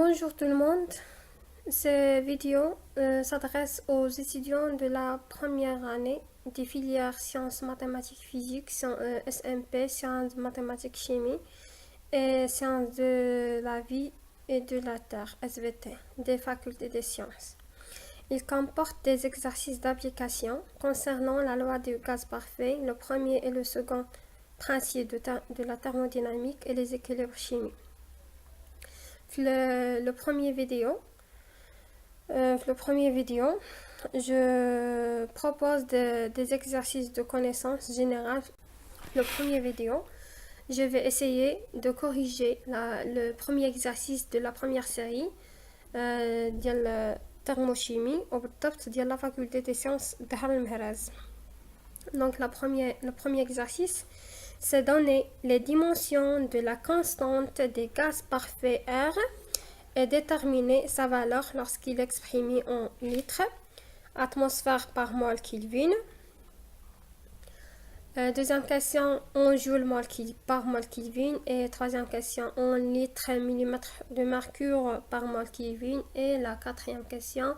Bonjour tout le monde, cette vidéo s'adresse aux étudiants de la première année des filières sciences mathématiques physiques, SMP, sciences mathématiques chimie et sciences de la vie et de la terre, SVT, des facultés des sciences. Il comporte des exercices d'application concernant la loi du gaz parfait, le premier et le second principe de la thermodynamique et les équilibres chimiques. Le premier vidéo, je propose des exercices de connaissances générales. Le premier vidéo, je vais essayer de corriger le premier exercice de la première série de la thermochimie وبالضبط ديال la faculté des sciences de المهراز. Donc le premier exercice, c'est donner les dimensions de la constante des gaz parfaits R et déterminer sa valeur lorsqu'il est exprimé en litres, atmosphère par mol Kelvin. Deuxième question, en joule par mol Kelvin. Et troisième question, en litres millimètres de mercure par mol Kelvin. Et la quatrième question,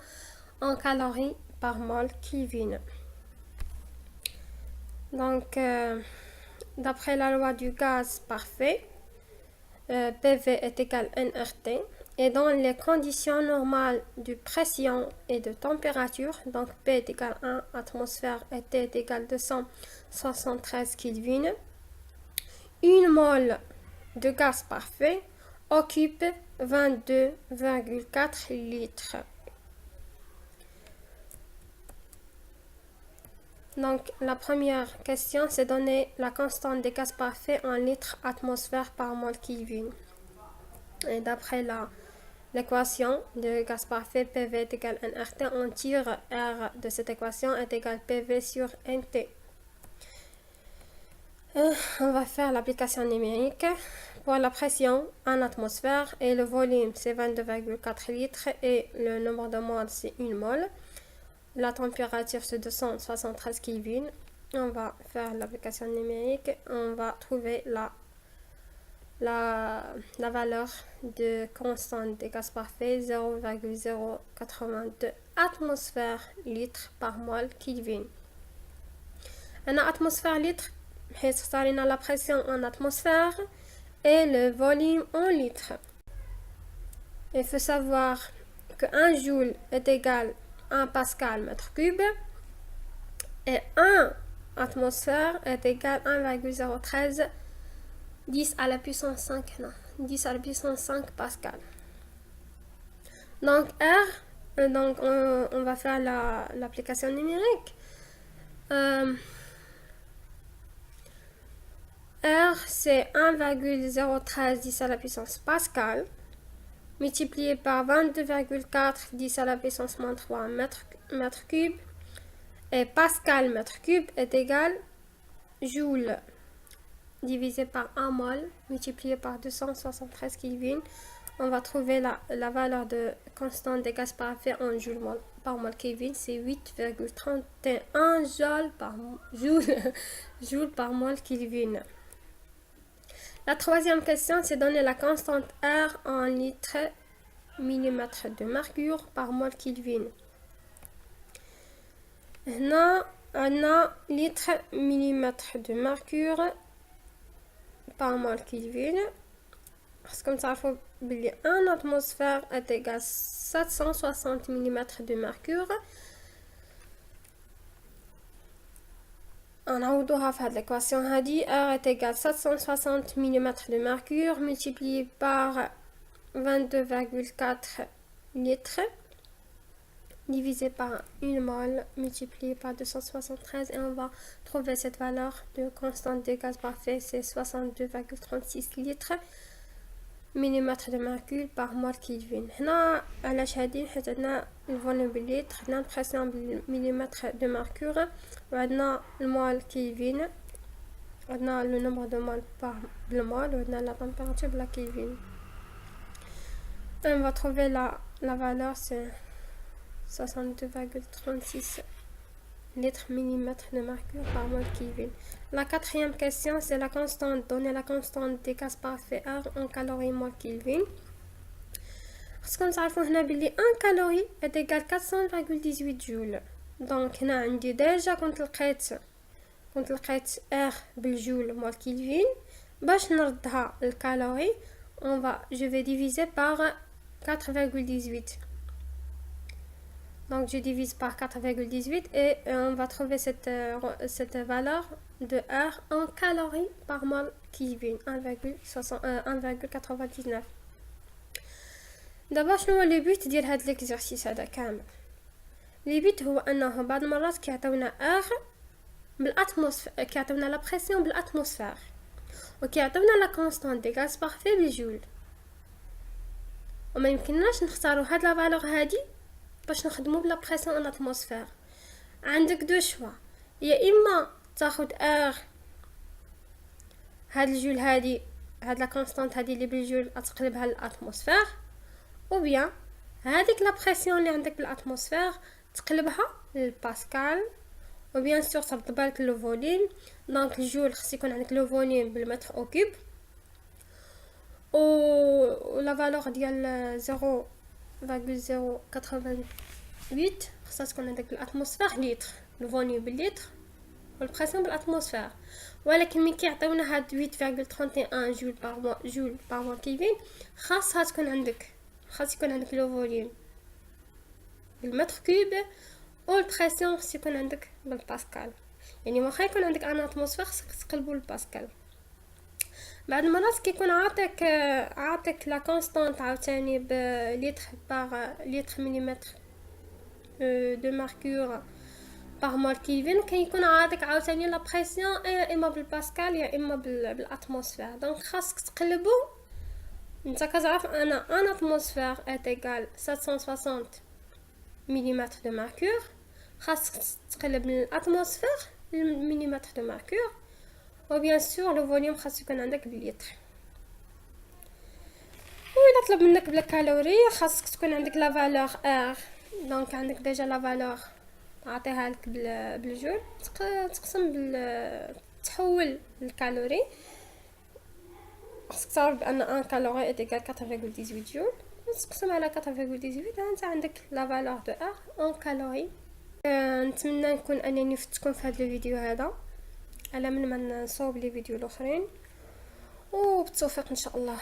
en calories par mol Kelvin. Donc, d'après la loi du gaz parfait, PV est égal à nRT. Et dans les conditions normales de pression et de température, donc P est égal à 1 atmosphère et T est égal à 273 Kelvin, une mole de gaz parfait occupe 22,4 litres. Donc la première question, c'est donner la constante des gaz parfaits en litres atmosphère par mol Kelvin. Et d'après l'équation de gaz parfait PV est égal à nRT, on tire R de cette équation est égal à PV sur NT. On va faire l'application numérique. Pour la pression en atmosphère et le volume c'est 22,4 litres et le nombre de moles c'est 1 mole. La température c'est 273 Kelvin. On va faire l'application numérique. On va trouver la valeur de constante des gaz parfaits 0,082 atmosphère litre par mol Kelvin. Un atmosphère litre, c'est la pression en atmosphère et le volume en litres. Il faut savoir que 1 joule est égal à 1 pascal mètre cube et 1 atmosphère est égal à 1,013 10 à la puissance 5, non, 10 à la puissance 5 pascal. Donc R, on va faire l'application numérique. R c'est 1,013 10 à la puissance pascal multiplié par 22,4 10 à la puissance moins 3 mètre cube et pascal mètre cube est égal joule divisé par 1 mol multiplié par 273 Kelvin. On va trouver la valeur de constante des gaz parfaits en joule par mol Kelvin, c'est 8,31 joule par mol Kelvin. La troisième question, c'est donner la constante R en litres millimètres de mercure par mol Kelvin. On a litres millimètres de mercure par mol Kelvin. Parce que comme ça, il faut oublier 1 atmosphère est égal à 760 mm de mercure. On a l'équation هذه R est égal à 760 mm de mercure multiplié par 22,4 litres divisé par 1 mol multiplié par 273 et on va trouver cette valeur de constante de gaz parfait, c'est 62,36 litres millimètre de mercure par mol Kelvin. هنا علاش هادي حيت عندنا الفوليوم بالليتر، عندنا البريسيون بالمليمتر دو mercure وعندنا المول كيلفين، عندنا لو نومبر دو مول par le mol وعندنا la température بلا Kelvin. On va trouver la valeur c'est 62,36 litres millimètres de mercure par mol Kelvin. La quatrième question, c'est la constante. Donner la constante des gaz parfaits R en calories mol Kelvin. خصكم تعرفوا هنا بلي 1 كالوري égale 400,18 جول. دونك هنا عندي ديجا كنت لقيت R بالجول مول كيلفين. باش نردها الكالوري je vais diviser par 4,18. Donc je divise par 4,18 et on va trouver cette valeur de R en calories par mol Kelvin, 1,99. دابا شنو هو لي بوت ديال هاد ليكزارسيس هذا كامل؟ لي بوت هو انه بعض المرات كيعطيونا R بالاتموسفير، كيعطيونا لا بريسيون بالاتموسفير، وكيعطيونا لا كونستانت دي غاز بارفي بالجول. وما يمكنناش نختاروا هاد لا فالور هادي باش نخدموا بلا بريسيون ان اتموسفير. عندك دو شوا، يا اما تاخد ار هاد الجول هادي، هاد لا كونستانت هادي اللي بالجول تقلبها للاتموسفير، او بيان هذيك لا بريسيون اللي عندك بالاتموسفير تقلبها للباسكال، و بيان سور ترد بالك لو فوليم. دونك الجول خص يكون عندك لو فوليم بالمتر او كوب، و لا فالور ديال 0,088 خصها تكون عندك بالاتموسفير لتر، لو فوليوم باللتر والبريسيون بالاتموسفير. ولكن ملي كيعطيونا هاد 8,31 جول بار مول كيلفين خاص يكون عندك لو فوليوم بالمتر كوب والبريسيون خص يكون عندك بالباسكال. يعني واخا يكون عندك ان اتموسفير خصك تقلبو للباسكال. بعد المرات كيكون عاطيك لا كونستانت عاوتاني بلتر بار لتر مليمتر دو ماركور بار مول كيلفين، كيكون عاطيك عاوتاني لا بريسيون يا اما بالباسكال يا اما بالاتموسفير. دونك خاصك تقلبو. انت كتعرف انا ان اتموسفير اتيغال 760 مليمتر دو ماركور، خاصك تقلب من الاتموسفير للمليمتر دو ماركور، و بيان سور لو فوليوم خاص يكون عندك باللتر. وإلا طلب منك بالكالوري خاصك تكون عندك لا فالور ار. دونك عندك ديجا لا فالور عطيها لك بالجول، تقسم تحول الكالوري. خاصك تعرف بان 1 كالوري اتيغال 4,18 جول، تقسم على 4,18 انت عندك لا فالور دو ار ان كالوري. نتمنى نكون انني فتكم في هذا الفيديو هذا على من ما نصوب لي فيديو الاخرين، وبالتوفيق ان شاء الله.